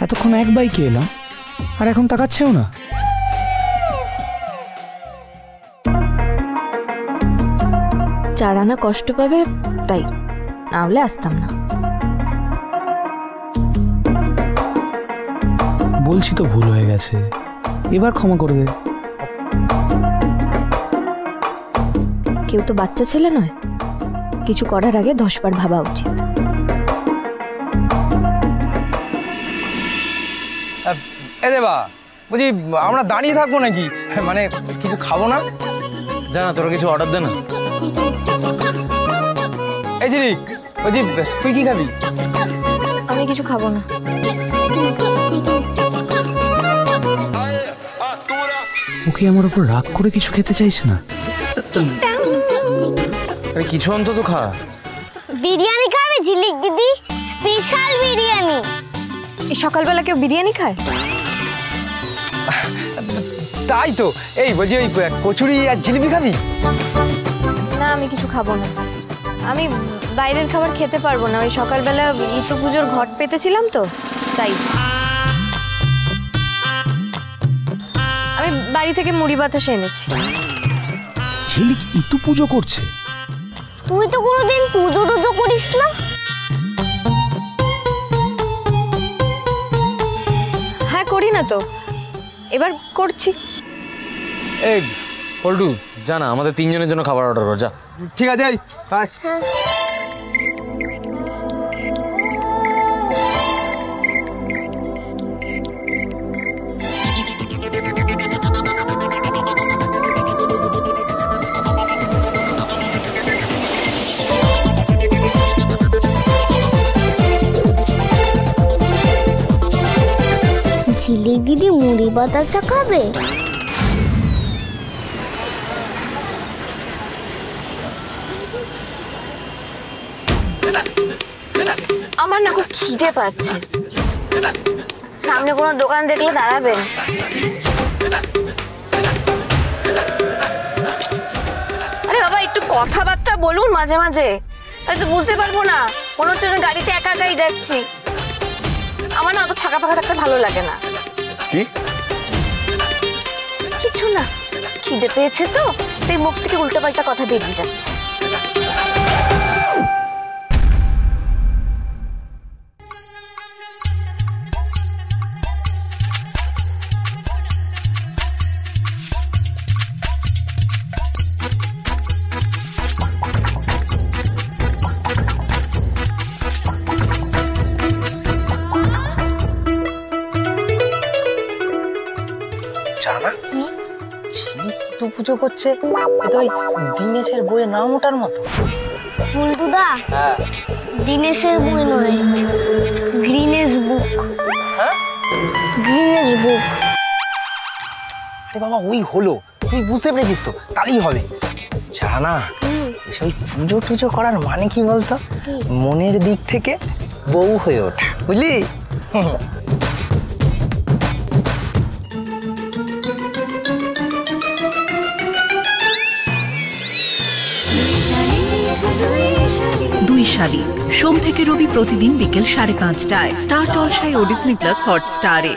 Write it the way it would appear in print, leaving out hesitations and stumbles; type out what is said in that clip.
এতক্ষণ এক বাইকে এলাম আর এখন তাকাচ্ছেও না। চার আনা কষ্ট পাবে তাই, না হলে আসতাম না। বলছি তো ভুল হয়ে গেছে, এবার ক্ষমা করে দে। কেউ তো বাচ্চা ছেলে নয়, কিছু করার আগে 10 বার ভাবা উচিত। এ দেবা, বলছি আমরা দাঁড়িয়ে থাকবো নাকি? মানে কিছু খাবো না? জানা তোরা কিছু অর্ডার দে না। এই ঝিলিক, বলছি তুই কি খাবি? আমি কিছু খাবো না। ওকে আমার উপর রাগ করে কিছু খেতে চাইছে না। আরে কিছু অন্তত খা। বিরিয়ানি খাবে ঝিলিক দিদি, স্পেশাল বিরিয়ানি। এই সকালবেলা কেউ বিরিয়ানি খায়? তাই তো, এই বলছি ওই কচুরি আর জিলিপি খাবি? না, আমি কিছু খাবো না। আমি বাইরের খাবার খেতে পারবো না। ওই সকালবেলা ইতু পুজোর ঘট পেতেছিলাম তো, তাই। আমি বাড়ি থেকে মুড়ি বাতাসা এনেছি। ঝিলিক ইতু পুজো করছে? তুই তো কোনোদিন পুজো টুজো করিস না। হ্যাঁ, করি না তো, এবার করছি। এই পল্টু, জানা আমাদের 3 জনের জন্য খাবার অর্ডার কর যা। ঠিক আছে, বাই। ঝিলিক দিদি মুড়ি বাতাসা খাবে? আমার না খুব খিদে পাচ্ছে। সামনে কোনো দোকান দেখলে দাঁড়াবেন? আরে বাবা, একটু কথাবার্তা বলুন মাঝে মাঝে, হয়তো বুঝতে পারবো না। মনে হচ্ছে গাড়িতে একা একাই যাচ্ছি। আমার না অত ফাঁকা ফাঁকা থাকতে ভালো লাগে না। কি? কিছু না, খিদে পেয়েছে তো, তাই মুখ থেকে উল্টোপাল্টা কথা বেরিয়ে যাচ্ছে। জানা ঝিলিক ইতু পুজো করছে, এ তো ওই দীনেশের বইয়ের নাম ওটার মতো। ফুলটুদা, দীনেশের বই নয়, গ্রিনেস বুক। হ্যাঁ, গ্রিনেস বুক। আরে বাবা, ওই হলো, তুই বুঝতে পেরেছিস তো, তাহলেই হবে। জানা এসব পুজো টুজো করার মানে কি বলতো? মনের দিক থেকে বউ হয়ে ওঠা, বুঝলি? দুই শালিক, সোম থেকে রবি প্রতিদিন বিকেল 5:30টায় স্টার জলসায় ও ডিজনি প্লাস হটস্টারে।